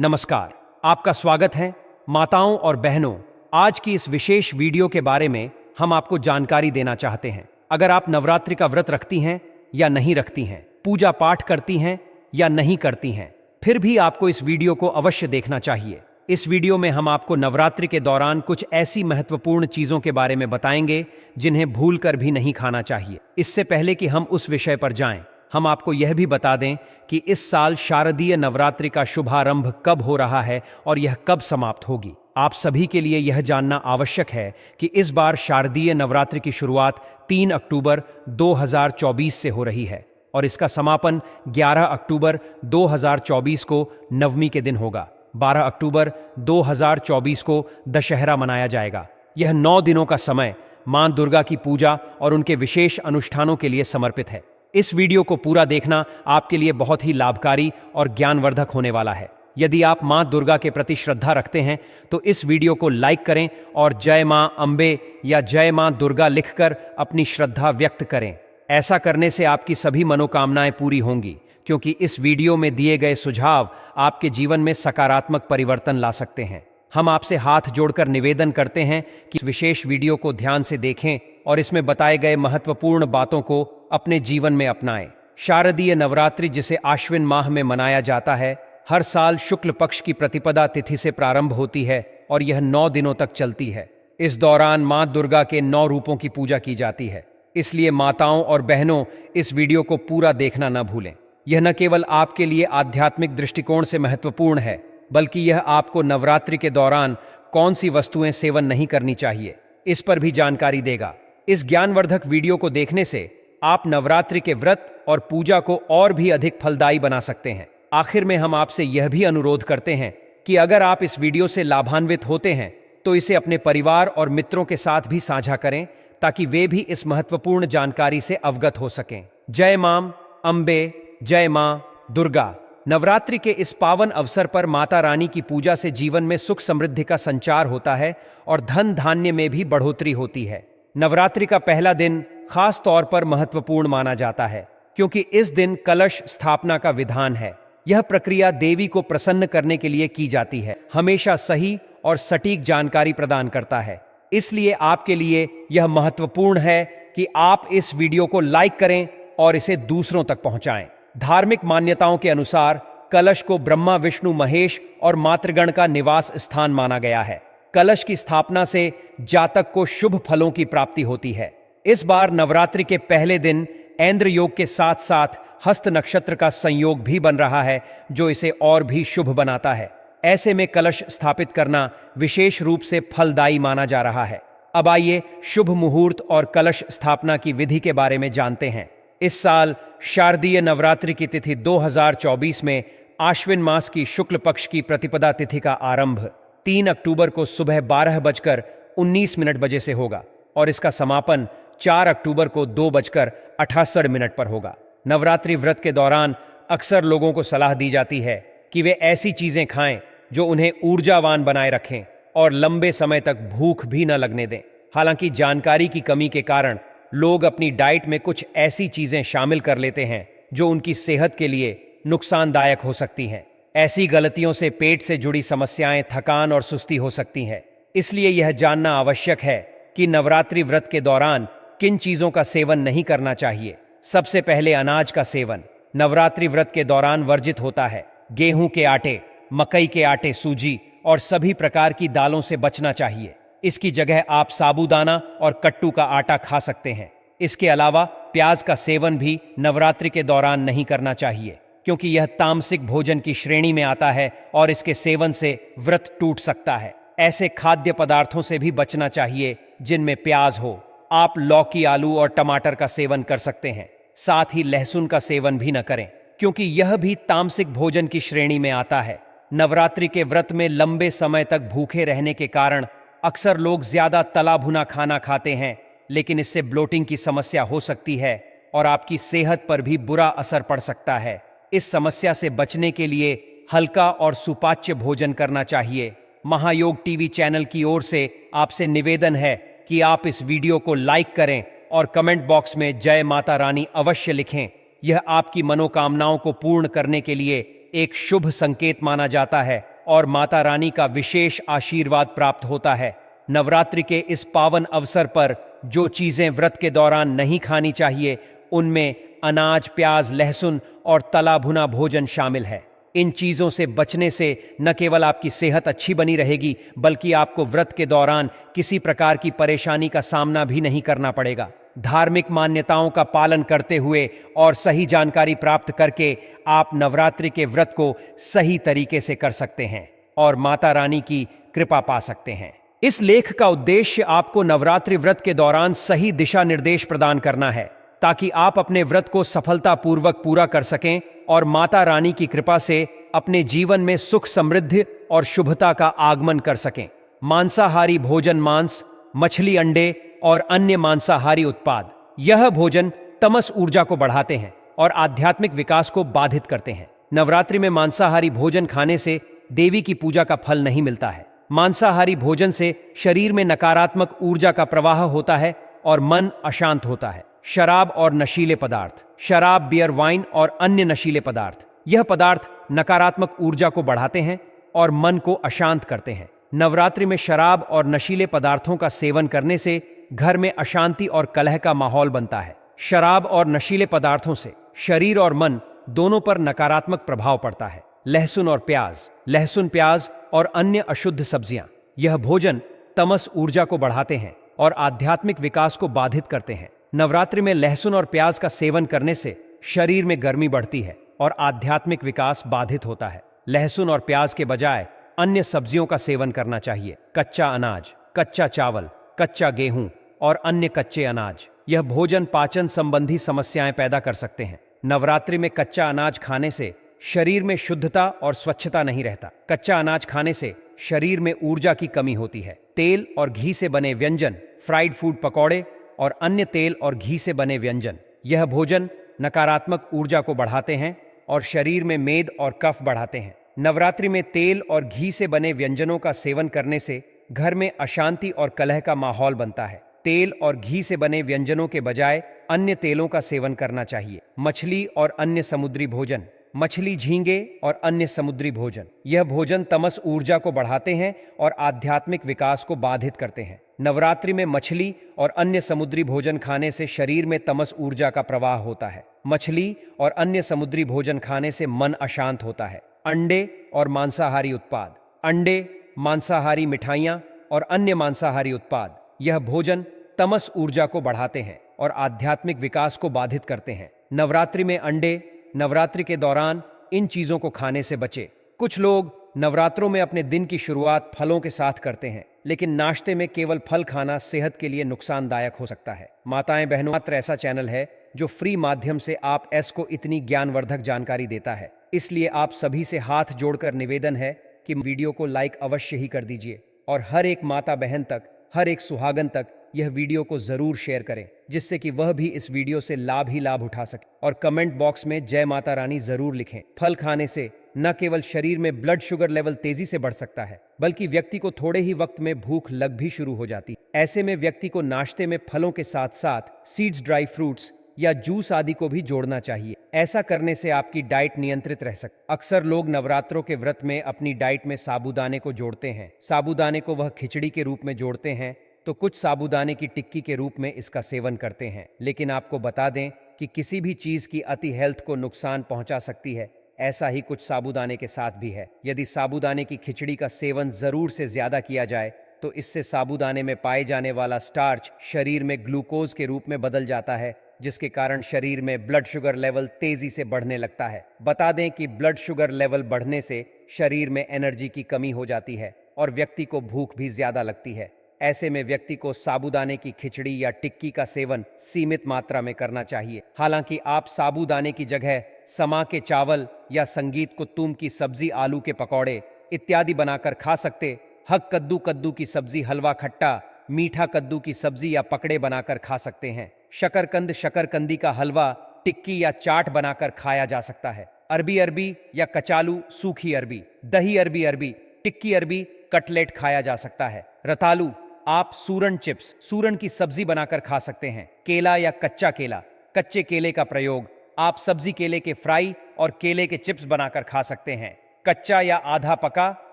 नमस्कार, आपका स्वागत है माताओं और बहनों। आज की इस विशेष वीडियो के बारे में हम आपको जानकारी देना चाहते हैं। अगर आप नवरात्रि का व्रत रखती हैं या नहीं रखती हैं, पूजा पाठ करती हैं या नहीं करती हैं, फिर भी आपको इस वीडियो को अवश्य देखना चाहिए। इस वीडियो में हम आपको नवरात्रि के दौरान कुछ ऐसी महत्वपूर्ण चीजों के बारे में बताएंगे जिन्हें भूलकर भी नहीं खाना चाहिए। इससे पहले कि हम उस विषय पर जाएं, हम आपको यह भी बता दें कि इस साल शारदीय नवरात्रि का शुभारंभ कब हो रहा है और यह कब समाप्त होगी। आप सभी के लिए यह जानना आवश्यक है कि इस बार शारदीय नवरात्रि की शुरुआत 3 अक्टूबर 2024 से हो रही है और इसका समापन 11 अक्टूबर 2024 को नवमी के दिन होगा। 12 अक्टूबर 2024 को दशहरा मनाया जाएगा। यह 9 दिनों का समय मां दुर्गा की पूजा और उनके विशेष अनुष्ठानों के लिए समर्पित है। इस वीडियो को पूरा देखना आपके लिए बहुत ही लाभकारी और ज्ञानवर्धक होने वाला है। यदि आप मां दुर्गा के प्रति श्रद्धा रखते हैं तो इस वीडियो को लाइक करें और जय मां अम्बे या जय मां दुर्गा लिखकर अपनी श्रद्धा व्यक्त करें। ऐसा करने से आपकी सभी मनोकामनाएं पूरी होंगी, क्योंकि इस वीडियो में दिए गए सुझाव आपके जीवन में सकारात्मक परिवर्तन ला सकते हैं। हम आपसे हाथ जोड़कर निवेदन करते हैं कि इस विशेष वीडियो को ध्यान से देखें और इसमें बताए गए महत्वपूर्ण बातों को अपने जीवन में अपनाएं। शारदीय नवरात्रि, जिसे आश्विन माह में मनाया जाता है, हर साल शुक्ल पक्ष की प्रतिपदा तिथि से प्रारंभ होती है और यह 9 दिनों तक चलती है। इस दौरान मां दुर्गा के 9 रूपों की पूजा की जाती है। इसलिए माताओं और बहनों, इस वीडियो को पूरा देखना न भूलें। यह न केवल आपके लिए आध्यात्मिक दृष्टिकोण से महत्वपूर्ण है, बल्कि यह आपको नवरात्रि के दौरान कौन सी वस्तुएं सेवन नहीं करनी चाहिए, इस पर भी जानकारी देगा। इस ज्ञानवर्धक वीडियो को देखने से आप नवरात्रि के व्रत और पूजा को और भी अधिक फलदायी बना सकते हैं। आखिर में हम आपसे यह भी अनुरोध करते हैं कि अगर आप इस वीडियो से लाभान्वित होते हैं तो इसे अपने परिवार और मित्रों के साथ भी साझा करें, ताकि वे भी इस महत्वपूर्ण जानकारी से अवगत हो सकें। जय मां अम्बे, जय मां दुर्गा। नवरात्रि के इस पावन अवसर पर माता रानी की पूजा से जीवन में सुख समृद्धि का संचार होता है और धन धान्य में भी बढ़ोतरी होती है। नवरात्रि का पहला दिन खास तौर पर महत्वपूर्ण माना जाता है, क्योंकि इस दिन कलश स्थापना का विधान है। यह प्रक्रिया देवी को प्रसन्न करने के लिए की जाती है, हमेशा सही और सटीक जानकारी प्रदान करता है। इसलिए आपके लिए यह महत्वपूर्ण है कि आप इस वीडियो को लाइक करें और इसे दूसरों तक पहुंचाएं। धार्मिक मान्यताओं के अनुसार कलश को ब्रह्मा, विष्णु, महेश और मातृगण का निवास स्थान माना गया है। कलश की स्थापना से जातक को शुभ फलों की प्राप्ति होती है। इस बार नवरात्रि के पहले दिन ऐंद्र योग के साथ साथ हस्त नक्षत्र का संयोग भी बन रहा है, जो इसे और भी शुभ बनाता है। ऐसे में कलश स्थापित करना विशेष रूप से फलदायी माना जा रहा है। अब आइए शुभ मुहूर्त और कलश स्थापना की विधि के बारे में जानते हैं। इस साल शारदीय नवरात्रि की तिथि 2024 में आश्विन मास की शुक्ल पक्ष की प्रतिपदा तिथि का आरंभ 3 अक्टूबर को सुबह 12:19 बजे से होगा और इसका समापन 4 अक्टूबर को 2:68 पर होगा। नवरात्रि व्रत के दौरान अक्सर लोगों को सलाह दी जाती है कि वे ऐसी चीजें खाएं जो उन्हें ऊर्जावान बनाए रखें और लंबे समय तक भूख भी न लगने दें। हालांकि जानकारी की कमी के कारण लोग अपनी डाइट में कुछ ऐसी चीजें शामिल कर लेते हैं जो उनकी सेहत के लिए नुकसानदायक हो सकती हैं। ऐसी गलतियों से पेट से जुड़ी समस्याएं, थकान और सुस्ती हो सकती हैं। इसलिए यह जानना आवश्यक है कि नवरात्रि व्रत के दौरान किन चीजों का सेवन नहीं करना चाहिए। सबसे पहले अनाज का सेवन नवरात्रि व्रत के दौरान वर्जित होता है। गेहूं के आटे, मकई के आटे, सूजी और सभी प्रकार की दालों से बचना चाहिए। इसकी जगह आप साबूदाना और कट्टू का आटा खा सकते हैं। इसके अलावा प्याज का सेवन भी नवरात्रि के दौरान नहीं करना चाहिए, क्योंकि यह तामसिक भोजन की श्रेणी में आता है और इसके सेवन से व्रत टूट सकता है। ऐसे खाद्य पदार्थों से भी बचना चाहिए जिनमें प्याज हो। आप लौकी, आलू और टमाटर का सेवन कर सकते हैं। साथ ही लहसुन का सेवन भी न करें, क्योंकि यह भी तामसिक भोजन की श्रेणी में आता है। नवरात्रि के व्रत में लंबे समय तक भूखे रहने के कारण अक्सर लोग ज्यादा तला भुना खाना खाते हैं, लेकिन इससे ब्लोटिंग की समस्या हो सकती है और आपकी सेहत पर भी बुरा असर पड़ सकता है। इस समस्या से बचने के लिए हल्का और सुपाच्य भोजन करना चाहिए। महायोग टीवी चैनल की ओर से आपसे निवेदन है कि आप इस वीडियो को लाइक करें और कमेंट बॉक्स में जय माता रानी अवश्य लिखें। यह आपकी मनोकामनाओं को पूर्ण करने के लिए एक शुभ संकेत माना जाता है और माता रानी का विशेष आशीर्वाद प्राप्त होता है। नवरात्रि के इस पावन अवसर पर जो चीजें व्रत के दौरान नहीं खानी चाहिए, उनमें अनाज, प्याज, लहसुन और तला भुना भोजन शामिल है। इन चीजों से बचने से न केवल आपकी सेहत अच्छी बनी रहेगी, बल्कि आपको व्रत के दौरान किसी प्रकार की परेशानी का सामना भी नहीं करना पड़ेगा। धार्मिक मान्यताओं का पालन करते हुए और सही जानकारी प्राप्त करके आप नवरात्रि के व्रत को सही तरीके से कर सकते हैं और माता रानी की कृपा पा सकते हैं। इस लेख का उद्देश्य आपको नवरात्रि व्रत के दौरान सही दिशा निर्देश प्रदान करना है, ताकि आप अपने व्रत को सफलतापूर्वक पूरा कर सकें और माता रानी की कृपा से अपने जीवन में सुख, समृद्धि और शुभता का आगमन कर सकें। मांसाहारी भोजन, मांस, मछली, अंडे और अन्य मांसाहारी उत्पाद, यह भोजन तमस ऊर्जा को बढ़ाते हैं और आध्यात्मिक विकास को बाधित करते हैं। नवरात्रि में मांसाहारी भोजन खाने से देवी की पूजा का फल नहीं मिलता है। मांसाहारी भोजन से शरीर में नकारात्मक ऊर्जा का प्रवाह होता है और मन अशांत होता है। शराब और नशीले पदार्थ, शराब, बियर, वाइन और अन्य नशीले पदार्थ, यह पदार्थ नकारात्मक ऊर्जा को बढ़ाते हैं और मन को अशांत करते हैं। नवरात्रि में शराब और नशीले पदार्थों का सेवन करने से घर में अशांति और कलह का माहौल बनता है। शराब और नशीले पदार्थों से शरीर और मन दोनों पर नकारात्मक प्रभाव पड़ता है। लहसुन और प्याज, लहसुन, प्याज और अन्य अशुद्ध सब्जियां, यह भोजन तमस ऊर्जा को बढ़ाते हैं और आध्यात्मिक विकास को बाधित करते हैं। नवरात्रि में लहसुन और प्याज का सेवन करने से शरीर में गर्मी बढ़ती है और आध्यात्मिक विकास बाधित होता है। लहसुन और प्याज के बजाय अन्य सब्जियों का सेवन करना चाहिए। कच्चा अनाज, कच्चा चावल, कच्चा गेहूं और अन्य कच्चे अनाज, यह भोजन पाचन संबंधी समस्याएं पैदा कर सकते हैं। नवरात्रि में कच्चा अनाज खाने से शरीर में शुद्धता और स्वच्छता नहीं रहता। कच्चा अनाज खाने से शरीर में ऊर्जा की कमी होती है। तेल और घी से बने व्यंजन, फ्राइड फूड, पकौड़े और अन्य तेल और घी से बने व्यंजन, यह भोजन नकारात्मक ऊर्जा को बढ़ाते हैं और शरीर में मेद और कफ बढ़ाते हैं। नवरात्रि में तेल और घी से बने व्यंजनों का सेवन करने से घर में अशांति और कलह का माहौल बनता है। तेल और घी से बने व्यंजनों के बजाय अन्य तेलों का सेवन करना चाहिए। मछली और अन्य समुद्री भोजन, मछली, झींगे और अन्य समुद्री भोजन, यह भोजन तमस ऊर्जा को बढ़ाते हैं और आध्यात्मिक विकास को बाधित करते हैं। नवरात्रि में मछली और अन्य समुद्री भोजन खाने से शरीर में तमस ऊर्जा का प्रवाह होता है। मछली और अन्य समुद्री भोजन खाने से मन अशांत होता है। अंडे और मांसाहारी उत्पाद, अंडे, मांसाहारी मिठाइयाँ और अन्य मांसाहारी उत्पाद, यह भोजन तमस ऊर्जा को बढ़ाते हैं और आध्यात्मिक विकास को बाधित करते हैं। नवरात्रि में अंडे, नवरात्रि के दौरान इन चीजों को खाने से बचे। कुछ लोग नवरात्रों में अपने दिन की शुरुआत फलों के साथ करते हैं, लेकिन नाश्ते में केवल फल खाना सेहत के लिए नुकसानदायक हो सकता है। माताएं, बहनों, मात्र ऐसा चैनल है जो फ्री माध्यम से आप को इतनी ज्ञानवर्धक जानकारी देता है। इसलिए आप सभी से हाथ जोड़कर निवेदन है कि वीडियो को लाइक अवश्य ही कर दीजिए और हर एक माता बहन तक, हर एक सुहागन तक यह वीडियो को जरूर शेयर करें, जिससे कि वह भी इस वीडियो से लाभ ही लाभ उठा सके। और कमेंट बॉक्स में जय माता रानी जरूर लिखें। फल खाने से न केवल शरीर में ब्लड शुगर लेवल तेजी से बढ़ सकता है, बल्कि व्यक्ति को थोड़े ही वक्त में भूख लग भी शुरू हो जाती। ऐसे में व्यक्ति को नाश्ते में फलों के साथ साथ सीड्स, ड्राई फ्रूट्स या जूस आदि को भी जोड़ना चाहिए। ऐसा करने से आपकी डाइट नियंत्रित रह सकती। अक्सर लोग नवरात्रों के व्रत में अपनी डाइट में साबूदाने को जोड़ते हैं। साबूदाने को वह खिचड़ी के रूप में जोड़ते हैं, तो कुछ साबूदाने की टिक्की के रूप में इसका सेवन करते हैं। लेकिन आपको बता दें कि किसी भी चीज की अति हेल्थ को नुकसान पहुंचा सकती है। ऐसा ही कुछ साबूदाने के साथ भी है। यदि साबूदाने की खिचड़ी का सेवन जरूर से ज्यादा किया जाए, तो इससे साबूदाने में पाए जाने वाला स्टार्च शरीर में ग्लूकोज के रूप में बदल जाता है, जिसके कारण शरीर में ब्लड शुगर लेवल तेजी से बढ़ने लगता है। बता दें कि ब्लड शुगर लेवल बढ़ने से शरीर में एनर्जी की कमी हो जाती है और व्यक्ति को भूख भी ज्यादा लगती है। ऐसे में व्यक्ति को साबूदाने की खिचड़ी या टिक्की का सेवन सीमित मात्रा में करना चाहिए। हालांकि आप साबूदाने की जगह समा के चावल या संगीत कुत्तुम की सब्जी, आलू के पकौड़े इत्यादि बनाकर खा सकते। हक कद्दू, कद्दू की सब्जी, हलवा, खट्टा मीठा कद्दू की सब्जी या पकड़े बनाकर खा सकते हैं। शकरकंद, शकरकंदी का हलवा, टिक्की या चाट बनाकर खाया जा सकता है। अरबी अरबी या कचालू, सूखी अरबी, दही अरबी अरबी, टिक्की अरबी, कटलेट खाया जा सकता है। रतालू, आप सूरन चिप्स, सूरन की सब्जी बनाकर खा सकते हैं। केला या कच्चा केला, कच्चे केले का प्रयोग आप सब्जी केले के फ्राई और केले के चिप्स बनाकर खा सकते हैं। कच्चा या आधा पका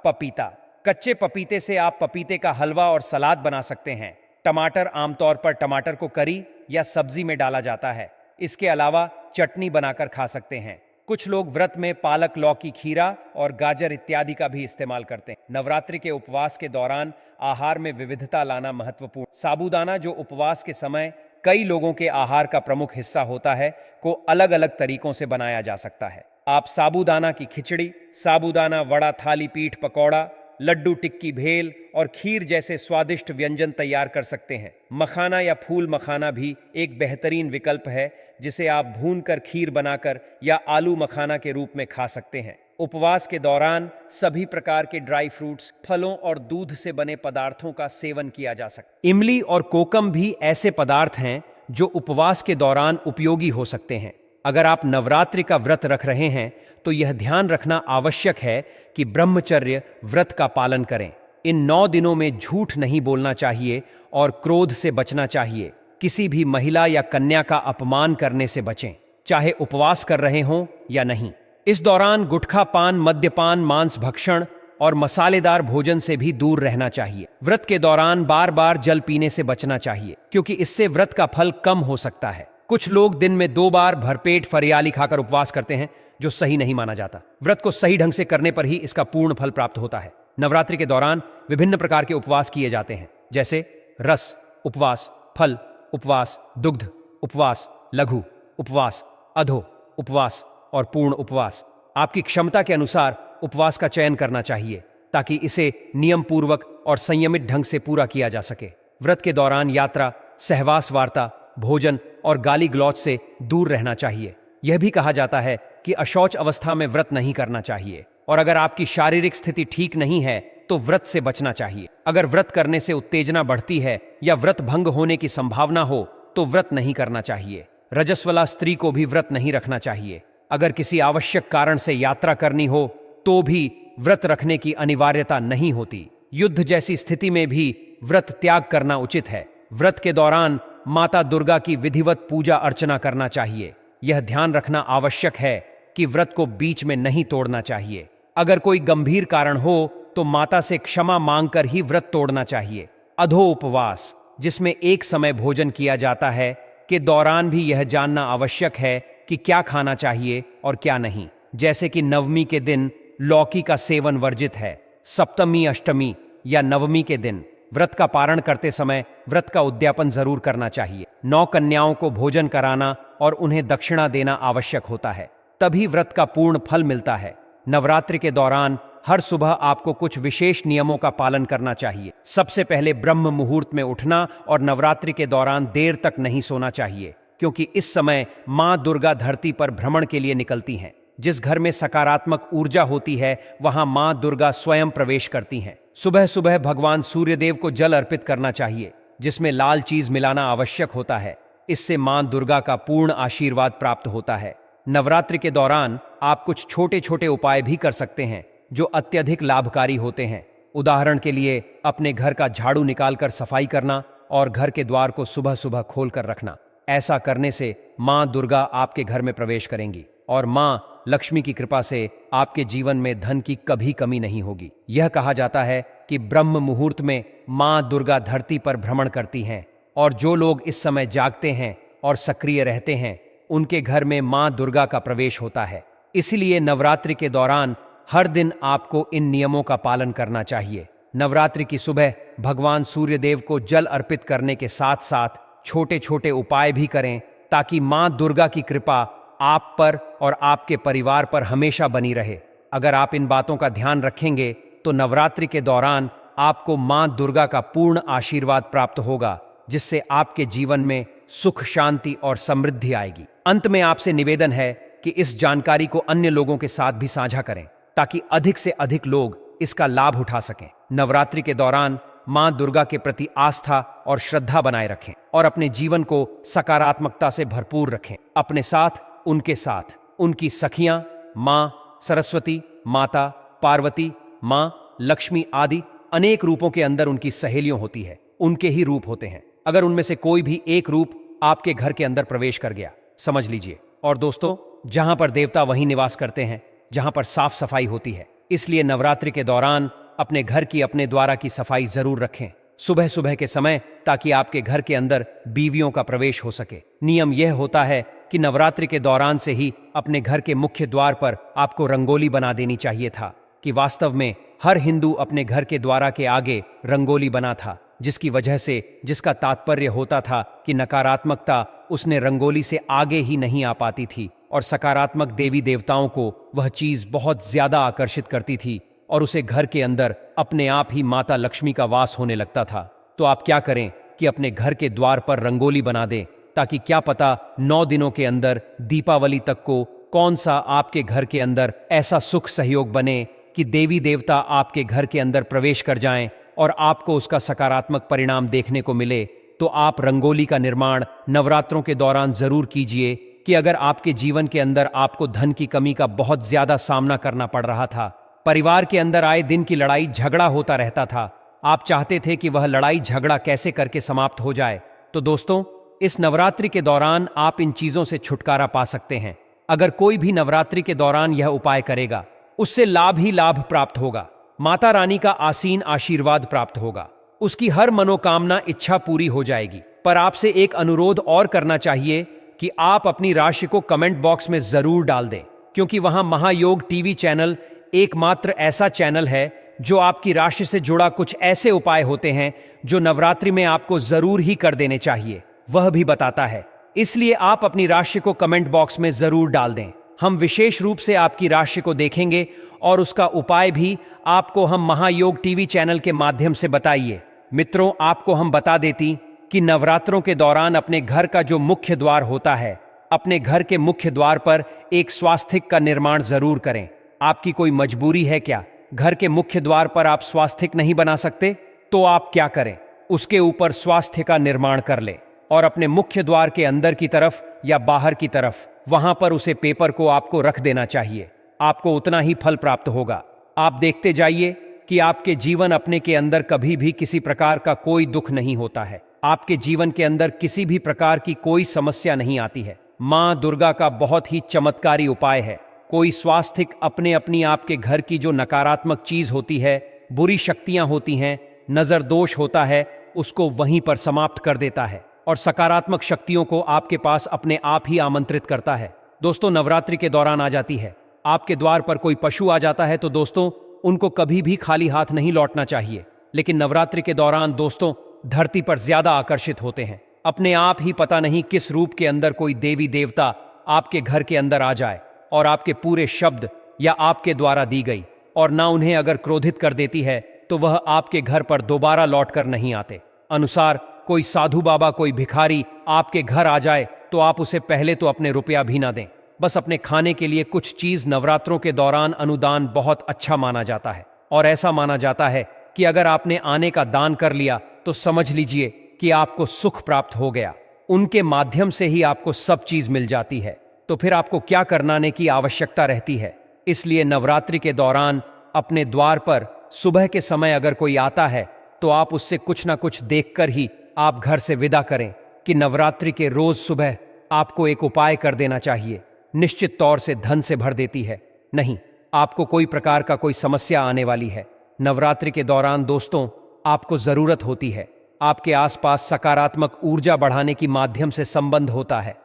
पपीता। कच्चे पपीते से आप पपीते का हलवा और सलाद बना सकते हैं। टमाटर, आमतौर पर टमाटर को करी या सब्जी में डाला जाता है। इसके अलावा चटनी बनाकर खा सकते हैं। कुछ लोग व्रत में पालक, लौकी, खीरा और गाजर इत्यादि का भी इस्तेमाल करते हैं। नवरात्रि के उपवास के दौरान आहार में विविधता लाना महत्वपूर्ण। साबूदाना, जो उपवास के समय कई लोगों के आहार का प्रमुख हिस्सा होता है, को अलग अलग तरीकों से बनाया जा सकता है। आप साबूदाना की खिचड़ी, साबूदाना वड़ा, थाली पीठ पकौड़ा, लड्डू, टिक्की, भेल और खीर जैसे स्वादिष्ट व्यंजन तैयार कर सकते हैं। मखाना या फूल मखाना भी एक बेहतरीन विकल्प है, जिसे आप भूनकर खीर बनाकर या आलू मखाना के रूप में खा सकते हैं। उपवास के दौरान सभी प्रकार के ड्राई फ्रूट्स, फलों और दूध से बने पदार्थों का सेवन किया जा सकता है। इमली और कोकम भी ऐसे पदार्थ हैं जो उपवास के दौरान उपयोगी हो सकते हैं। अगर आप नवरात्रि का व्रत रख रहे हैं तो यह ध्यान रखना आवश्यक है कि ब्रह्मचर्य व्रत का पालन करें। इन 9 दिनों में झूठ नहीं बोलना चाहिए और क्रोध से बचना चाहिए। किसी भी महिला या कन्या का अपमान करने से बचें, चाहे उपवास कर रहे हों या नहीं। इस दौरान गुटखा पान, मद्यपान, मांस भक्षण और मसालेदार भोजन से भी दूर रहना चाहिए। व्रत के दौरान बार बार जल पीने से बचना चाहिए, क्योंकि इससे व्रत का फल कम हो सकता है। कुछ लोग दिन में 2 बार भरपेट फरियाली खाकर उपवास करते हैं, जो सही नहीं माना जाता। व्रत को सही ढंग से करने पर ही इसका पूर्ण फल प्राप्त होता है। नवरात्रि के दौरान विभिन्न प्रकार के उपवास किए जाते हैं, जैसे रस उपवास, फल उपवास, दुग्ध उपवास, लघु उपवास, अधो उपवास और पूर्ण उपवास। आपकी क्षमता के अनुसार उपवास का चयन करना चाहिए, ताकि इसे नियम पूर्वक और संयमित ढंग से पूरा किया जा सके। व्रत के दौरान यात्रा, सहवास, वार्ता, भोजन और गाली गलौज से दूर रहना चाहिए। यह भी कहा जाता है कि अशौच अवस्था में व्रत नहीं करना चाहिए, और अगर आपकी शारीरिक स्थिति ठीक नहीं है तो व्रत से बचना चाहिए। अगर व्रत करने से उत्तेजना बढ़ती है या व्रत भंग होने की संभावना हो तो व्रत नहीं करना चाहिए। रजस्वला स्त्री को भी व्रत नहीं रखना चाहिए। अगर किसी आवश्यक कारण से यात्रा करनी हो तो भी व्रत रखने की अनिवार्यता नहीं होती। युद्ध जैसी स्थिति में भी व्रत त्याग करना उचित है। व्रत के दौरान माता दुर्गा की विधिवत पूजा अर्चना करना चाहिए। यह ध्यान रखना आवश्यक है कि व्रत को बीच में नहीं तोड़ना चाहिए। अगर कोई गंभीर कारण हो तो माता से क्षमा मांगकर ही व्रत तोड़ना चाहिए। अधो उपवास, जिसमें एक समय भोजन किया जाता है, के दौरान भी यह जानना आवश्यक है कि क्या खाना चाहिए और क्या नहीं। जैसे कि नवमी के दिन लौकी का सेवन वर्जित है। सप्तमी, अष्टमी या नवमी के दिन व्रत का पारण करते समय व्रत का उद्यापन जरूर करना चाहिए। 9 कन्याओं को भोजन कराना और उन्हें दक्षिणा देना आवश्यक होता है, तभी व्रत का पूर्ण फल मिलता है। नवरात्रि के दौरान हर सुबह आपको कुछ विशेष नियमों का पालन करना चाहिए। सबसे पहले ब्रह्म मुहूर्त में उठना और नवरात्रि के दौरान देर तक नहीं सोना चाहिए, क्योंकि इस समय मां दुर्गा धरती पर भ्रमण के लिए निकलती हैं। जिस घर में सकारात्मक ऊर्जा होती है वहां मां दुर्गा स्वयं प्रवेश करती हैं। सुबह सुबह भगवान सूर्यदेव को जल अर्पित करना चाहिए, जिसमें लाल चीज मिलाना आवश्यक होता है। इससे मां दुर्गा का पूर्ण आशीर्वाद प्राप्त होता है। नवरात्रि के दौरान आप कुछ छोटे छोटे उपाय भी कर सकते हैं जो अत्यधिक लाभकारी होते हैं। उदाहरण के लिए अपने घर का झाड़ू निकालकर सफाई करना और घर के द्वार को सुबह सुबह खोलकर रखना। ऐसा करने से मां दुर्गा आपके घर में प्रवेश करेंगी और मां लक्ष्मी की कृपा से आपके जीवन में धन की कभी कमी नहीं होगी। यह कहा जाता है कि ब्रह्म मुहूर्त में मां दुर्गा धरती पर भ्रमण करती हैं, और जो लोग इस समय जागते हैं और सक्रिय रहते हैं उनके घर में मां दुर्गा का प्रवेश होता है। इसलिए नवरात्रि के दौरान हर दिन आपको इन नियमों का पालन करना चाहिए। नवरात्रि की सुबह भगवान सूर्यदेव को जल अर्पित करने के साथ साथ छोटे छोटे उपाय भी करें, ताकि मां दुर्गा की कृपा आप पर और आपके परिवार पर हमेशा बनी रहे। अगर आप इन बातों का ध्यान रखेंगे तो नवरात्रि के दौरान आपको मां दुर्गा का पूर्ण आशीर्वाद प्राप्त होगा, जिससे आपके जीवन में सुख, शांति और समृद्धि आएगी। अंत में आपसे निवेदन है कि इस जानकारी को अन्य लोगों के साथ भी साझा करें, ताकि अधिक से अधिक लोग इसका लाभ उठा सकें। नवरात्रि के दौरान मां दुर्गा के प्रति आस्था और श्रद्धा बनाए रखें और अपने जीवन को सकारात्मकता से भरपूर रखें। अपने साथ, उनके साथ उनकी सखियां, मां सरस्वती, माता पार्वती, मां लक्ष्मी आदि अनेक रूपों के अंदर उनकी सहेलियों होती है। उनके ही रूप होते हैं। अगर उनमें से कोई भी एक रूप आपके घर के अंदर प्रवेश कर गया, समझ लीजिए। और दोस्तों, जहां पर देवता वहीं निवास करते हैं जहां पर साफ सफाई होती है। इसलिए नवरात्रि के दौरान अपने घर की अपने द्वारा की सफाई जरूर रखें सुबह सुबह के समय, ताकि आपके घर के अंदर बीवियों का प्रवेश हो सके। नियम यह होता है कि नवरात्रि के दौरान से ही अपने घर के मुख्य द्वार पर आपको रंगोली बना देनी चाहिए था, कि वास्तव में हर हिंदू अपने घर के द्वारा के आगे रंगोली बना था, जिसकी वजह से जिसका तात्पर्य होता था कि नकारात्मकता उसने रंगोली से आगे ही नहीं आ पाती थी और सकारात्मक देवी देवताओं को वह चीज बहुत ज्यादा आकर्षित करती थी और उसे घर के अंदर अपने आप ही माता लक्ष्मी का वास होने लगता था। तो आप क्या करें कि अपने घर के द्वार पर रंगोली बना दें, ताकि क्या पता 9 दिनों के अंदर दीपावली तक को कौन सा आपके घर के अंदर ऐसा सुख सहयोग बने कि देवी देवता आपके घर के अंदर प्रवेश कर जाएं और आपको उसका सकारात्मक परिणाम देखने को मिले। तो आप रंगोली का निर्माण नवरात्रों के दौरान जरूर कीजिए, कि अगर आपके जीवन के अंदर आपको धन की कमी का बहुत ज्यादा सामना करना पड़ रहा था, परिवार के अंदर आए दिन की लड़ाई झगड़ा होता रहता था, आप चाहते थे कि वह लड़ाई झगड़ा कैसे करके समाप्त हो जाए, तो दोस्तों इस नवरात्रि के दौरान आप इन चीजों से छुटकारा पा सकते हैं। अगर कोई भी नवरात्रि के दौरान यह उपाय करेगा, उससे लाभ ही लाभ प्राप्त होगा, माता रानी का आसीन आशीर्वाद प्राप्त होगा, उसकी हर मनोकामना इच्छा पूरी हो जाएगी। पर आपसे एक अनुरोध और करना चाहिए कि आप अपनी राशि को कमेंट बॉक्स में जरूर डाल दें, क्योंकि वहां महायोग टीवी चैनल एकमात्र ऐसा चैनल है जो आपकी राशि से जुड़ा कुछ ऐसे उपाय होते हैं जो नवरात्रि में आपको जरूर ही कर देने चाहिए, वह भी बताता है। इसलिए आप अपनी राशि को कमेंट बॉक्स में जरूर डाल दें। हम विशेष रूप से आपकी राशि को देखेंगे और उसका उपाय भी आपको हम महायोग टीवी चैनल के माध्यम से बताइए। मित्रों, आपको हम बता देती कि नवरात्रों के दौरान अपने घर का जो मुख्य द्वार होता है, अपने घर के मुख्य द्वार पर एक स्वास्तिक का निर्माण जरूर करें। आपकी कोई मजबूरी है क्या, घर के मुख्य द्वार पर आप स्वास्तिक नहीं बना सकते? तो आप क्या करें, उसके ऊपर स्वास्थ्य का निर्माण कर ले और अपने मुख्य द्वार के अंदर की तरफ या बाहर की तरफ वहां पर उसे पेपर को आपको रख देना चाहिए। आपको उतना ही फल प्राप्त होगा। आप देखते जाइए कि आपके जीवन अपने के अंदर कभी भी किसी प्रकार का कोई दुख नहीं होता है, आपके जीवन के अंदर किसी भी प्रकार की कोई समस्या नहीं आती है। मां दुर्गा का बहुत ही चमत्कारी उपाय है। कोई स्वास्थिक अपने अपनी आपके घर की जो नकारात्मक चीज होती है, बुरी शक्तियां होती हैं, नजर दोष होता है, उसको वहीं पर समाप्त कर देता है और सकारात्मक शक्तियों को आपके पास अपने आप ही आमंत्रित करता है। दोस्तों, नवरात्रि के दौरान आ जाती है, आपके द्वार पर कोई पशु आ जाता है तो दोस्तों उनको कभी भी खाली हाथ नहीं लौटना चाहिए। लेकिन नवरात्रि के दौरान दोस्तों धरती पर ज्यादा आकर्षित होते हैं। अपने आप ही पता नहीं किस रूप के अंदर कोई देवी देवता आपके घर के अंदर आ जाए और आपके पूरे शब्द या आपके द्वारा दी गई और ना उन्हें अगर क्रोधित कर देती है तो वह आपके घर पर दोबारा लौटकर नहीं आते। अनुसार कोई साधु बाबा, कोई भिखारी आपके घर आ जाए तो आप उसे पहले तो अपने रुपया भी ना दें, बस अपने खाने के लिए कुछ चीज नवरात्रों के दौरान अनुदान बहुत अच्छा माना जाता है। और ऐसा माना जाता है कि अगर आपने आने का दान कर लिया तो समझ लीजिए कि आपको सुख प्राप्त हो गया, उनके माध्यम से ही आपको सब चीज मिल जाती है। तो फिर आपको क्या करने की आवश्यकता रहती है। इसलिए नवरात्रि के दौरान अपने द्वार पर सुबह के समय अगर कोई आता है तो आप उससे कुछ ना कुछ देखकर ही आप घर से विदा करें, कि नवरात्रि के रोज सुबह आपको एक उपाय कर देना चाहिए, निश्चित तौर से धन से भर देती है। नहीं, आपको कोई प्रकार का कोई समस्या आने वाली है। नवरात्रि के दौरान दोस्तों आपको जरूरत होती है, आपके आसपास सकारात्मक ऊर्जा बढ़ाने की माध्यम से संबंध होता है।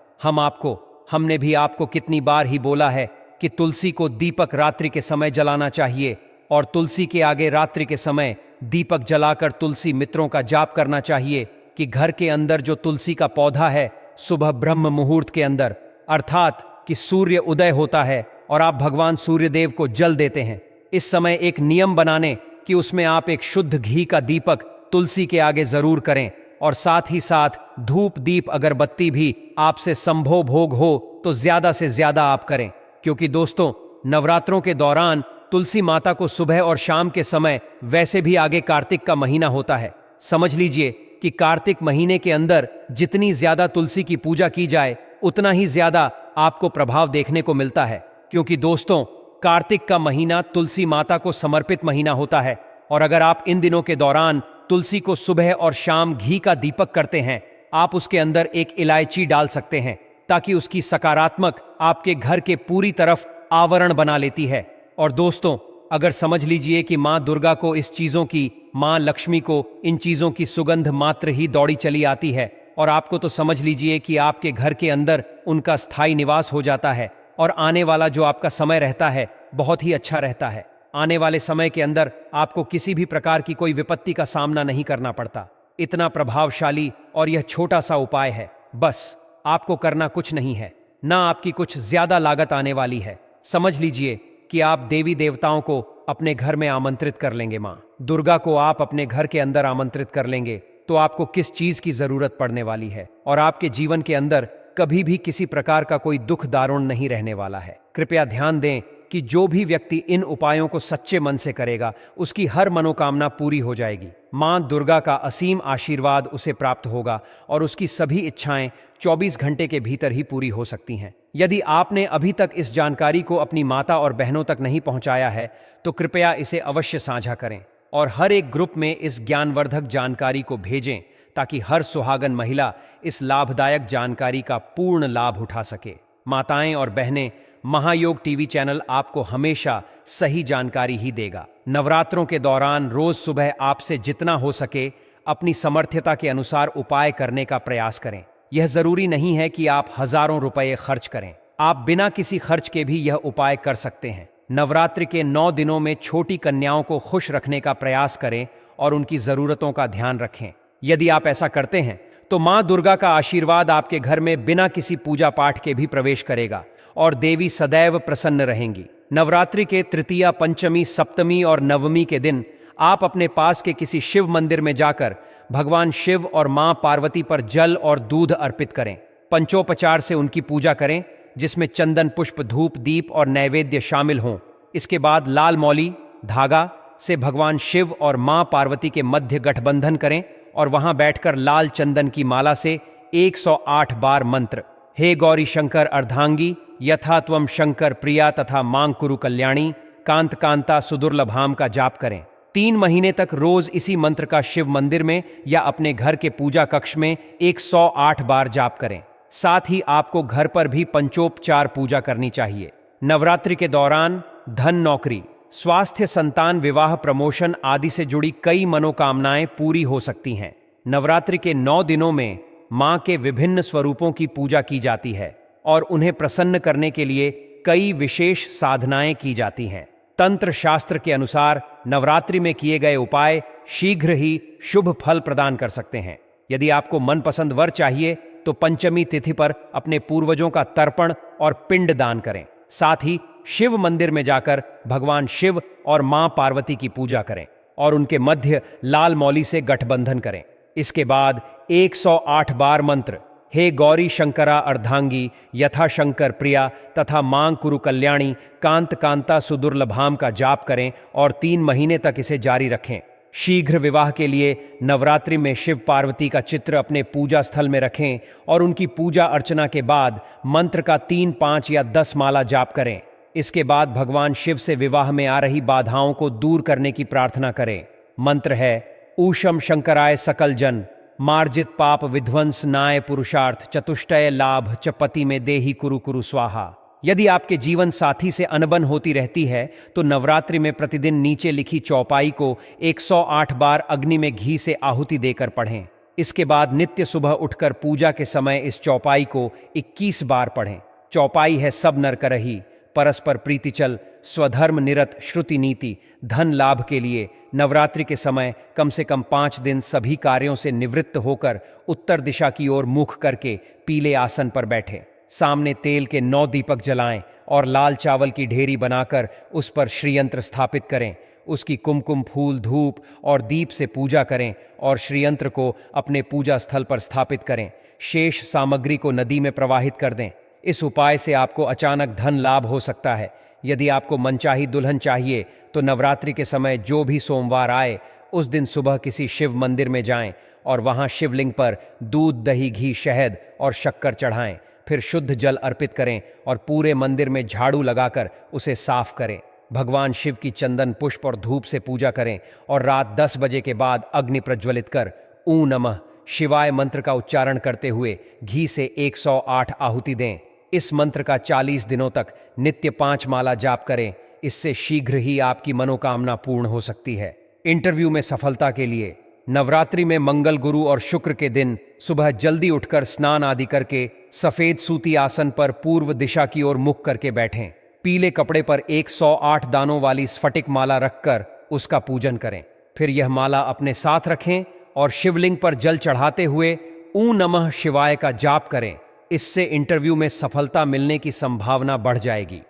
हमने भी आपको कितनी बार ही बोला है कि तुलसी को दीपक रात्रि के समय जलाना चाहिए और तुलसी के आगे रात्रि के समय दीपक जलाकर तुलसी मित्रों का जाप करना चाहिए, कि घर के अंदर जो तुलसी का पौधा है सुबह ब्रह्म मुहूर्त के अंदर, अर्थात कि सूर्य उदय होता है और आप भगवान सूर्यदेव को जल देते हैं, इस समय एक नियम बनाने कि उसमें आप एक शुद्ध घी का दीपक तुलसी के आगे जरूर करें और साथ ही साथ धूप दीप अगरबत्ती भी आपसे संभव भोग हो तो ज्यादा से ज्यादा आप करें, क्योंकि दोस्तों नवरात्रों के दौरान तुलसी माता को सुबह और शाम के समय, वैसे भी आगे कार्तिक का महीना होता है, समझ लीजिए कि कार्तिक महीने के अंदर जितनी ज्यादा तुलसी की पूजा की जाए उतना ही ज्यादा आपको प्रभाव देखने को मिलता है। क्योंकि दोस्तों कार्तिक का महीना तुलसी माता को समर्पित महीना होता है और अगर आप इन दिनों के दौरान तुलसी को सुबह और शाम घी का दीपक करते हैं, आप उसके अंदर एक इलायची डाल सकते हैं ताकि उसकी सकारात्मक आपके घर के पूरी तरफ आवरण बना लेती है। और दोस्तों अगर समझ लीजिए कि माँ दुर्गा को इस चीजों की, माँ लक्ष्मी को इन चीजों की सुगंध मात्र ही दौड़ी चली आती है, और आपको तो समझ लीजिए कि आपके घर के अंदर उनका स्थायी निवास हो जाता है, और आने वाला जो आपका समय रहता है बहुत ही अच्छा रहता है। आने वाले समय के अंदर आपको किसी भी प्रकार की कोई विपत्ति का सामना नहीं करना पड़ता। इतना प्रभावशाली और यह छोटा सा उपाय है। बस आपको करना कुछ नहीं है, ना आपकी कुछ ज्यादा लागत आने वाली है। समझ लीजिए कि आप देवी देवताओं को अपने घर में आमंत्रित कर लेंगे। माँ दुर्गा को आप अपने घर के अंदर आमंत्रित कर लेंगे तो आपको किस चीज की जरूरत पड़ने वाली है, और आपके जीवन के अंदर कभी भी किसी प्रकार का कोई दुख दारुण नहीं रहने वाला है। कृपया ध्यान दें कि जो भी व्यक्ति इन उपायों को सच्चे मन से करेगा उसकी हर मनोकामना पूरी हो जाएगी। मां दुर्गा का असीम आशीर्वाद उसे प्राप्त होगा और उसकी सभी इच्छाएं 24 घंटे के भीतर ही पूरी हो सकती हैं। यदि आपने अभी तक इस जानकारी को अपनी माता और बहनों तक नहीं पहुंचाया है तो कृपया इसे अवश्य साझा करें और हर एक ग्रुप में इस ज्ञानवर्धक जानकारी को भेजें ताकि हर सुहागन महिला इस लाभदायक जानकारी का पूर्ण लाभ उठा सके। माताएं और बहनें, महायोग टीवी चैनल आपको हमेशा सही जानकारी ही देगा। नवरात्रों के दौरान रोज सुबह आपसे जितना हो सके अपनी समर्थ्यता के अनुसार उपाय करने का प्रयास करें। यह जरूरी नहीं है कि आप हजारों रुपए खर्च करें, आप बिना किसी खर्च के भी यह उपाय कर सकते हैं। नवरात्रि के 9 दिनों में छोटी कन्याओं को खुश रखने का प्रयास करें और उनकी जरूरतों का ध्यान रखें। यदि आप ऐसा करते हैं तो मां दुर्गा का आशीर्वाद आपके घर में बिना किसी पूजा पाठ के भी प्रवेश करेगा और देवी सदैव प्रसन्न रहेंगी। नवरात्रि के तृतीया, पंचमी, सप्तमी और नवमी के दिन आप अपने पास के किसी शिव मंदिर में जाकर भगवान शिव और मां पार्वती पर जल और दूध अर्पित करें। पंचोपचार से उनकी पूजा करें जिसमें चंदन, पुष्प, धूप, दीप और नैवेद्य शामिल हों। इसके बाद लाल मौली धागा से भगवान शिव और मां पार्वती के मध्य गठबंधन करें और वहां बैठकर लाल चंदन की माला से 108 बार मंत्र हे गौरी शंकर अर्धांगी यथा त्वम शंकर प्रिया तथा मांग कुरु कल्याणी कांत कांता सुदुर्लभाम का जाप करें। 3 महीने तक रोज इसी मंत्र का शिव मंदिर में या अपने घर के पूजा कक्ष में 108 बार जाप करें। साथ ही आपको घर पर भी पंचोपचार पूजा करनी चाहिए। नवरात्रि के दौरान धन, नौकरी, स्वास्थ्य, संतान, विवाह, प्रमोशन आदि से जुड़ी कई मनोकामनाएं पूरी हो सकती हैं। नवरात्रि के 9 दिनों में मां के विभिन्न स्वरूपों की पूजा की जाती है और उन्हें प्रसन्न करने के लिए कई विशेष साधनाएं की जाती हैं। तंत्र शास्त्र के अनुसार नवरात्रि में किए गए उपाय शीघ्र ही शुभ फल प्रदान कर सकते हैं। यदि आपको मनपसंद वर चाहिए तो पंचमी तिथि पर अपने पूर्वजों का तर्पण और पिंड दान करें। साथ ही शिव मंदिर में जाकर भगवान शिव और मां पार्वती की पूजा करें और उनके मध्य लाल मौली से गठबंधन करें। इसके बाद 108 बार मंत्र हे गौरी शंकरा अर्धांगी यथा शंकर प्रिया तथा मांग कुरु कल्याणी कांत कांता सुदुर्लभाम का जाप करें और 3 महीने तक इसे जारी रखें। शीघ्र विवाह के लिए नवरात्रि में शिव पार्वती का चित्र अपने पूजा स्थल में रखें और उनकी पूजा अर्चना के बाद मंत्र का 3, 5 या 10 माला जाप करें। इसके बाद भगवान शिव से विवाह में आ रही बाधाओं को दूर करने की प्रार्थना करें। मंत्र है ऊषम शंकराय सकल जन मार्जित पाप विध्वंस नाय पुरुषार्थ चतुष्टय लाभ च पति में देहि कुरु कुरु स्वाहा। यदि आपके जीवन साथी से अनबन होती रहती है तो नवरात्रि में प्रतिदिन नीचे लिखी चौपाई को 108 बार अग्नि में घी से आहुति देकर पढ़ें। इसके बाद नित्य सुबह उठकर पूजा के समय इस चौपाई को 21 बार पढ़ें। चौपाई है सब नर करही परस्पर प्रीति चल स्वधर्म निरत श्रुति नीति। धन लाभ के लिए नवरात्रि के समय कम से कम 5 दिन सभी कार्यों से निवृत्त होकर उत्तर दिशा की ओर मुख करके पीले आसन पर बैठें। सामने तेल के 9 दीपक जलाएं और लाल चावल की ढेरी बनाकर उस पर श्रीयंत्र स्थापित करें। उसकी कुमकुम, फूल, धूप और दीप से पूजा करें और श्रीयंत्र को अपने पूजा स्थल पर स्थापित करें। शेष सामग्री को नदी में प्रवाहित कर दें। इस उपाय से आपको अचानक धन लाभ हो सकता है। यदि आपको मनचाही दुल्हन चाहिए तो नवरात्रि के समय जो भी सोमवार आए उस दिन सुबह किसी शिव मंदिर में जाएं और वहां शिवलिंग पर दूध, दही, घी, शहद और शक्कर चढ़ाएं। फिर शुद्ध जल अर्पित करें और पूरे मंदिर में झाड़ू लगाकर उसे साफ करें। भगवान शिव की चंदन, पुष्प और धूप से पूजा करें और रात 10 बजे के बाद अग्नि प्रज्वलित कर ऊ नमः शिवाय मंत्र का उच्चारण करते हुए घी से 108 आहुति दें। इस मंत्र का 40 दिनों तक नित्य 5 माला जाप करें। इससे शीघ्र ही आपकी मनोकामना पूर्ण हो सकती है। इंटरव्यू में सफलता के लिए नवरात्रि में मंगल, गुरु और शुक्र के दिन सुबह जल्दी उठकर स्नान आदि करके सफेद सूती आसन पर पूर्व दिशा की ओर मुख करके बैठें। पीले कपड़े पर 108 दानों वाली स्फटिक माला रखकर उसका पूजन करें। फिर यह माला अपने साथ रखें और शिवलिंग पर जल चढ़ाते हुए ऊ नमः शिवाय का जाप करें। इससे इंटरव्यू में सफलता मिलने की संभावना बढ़ जाएगी।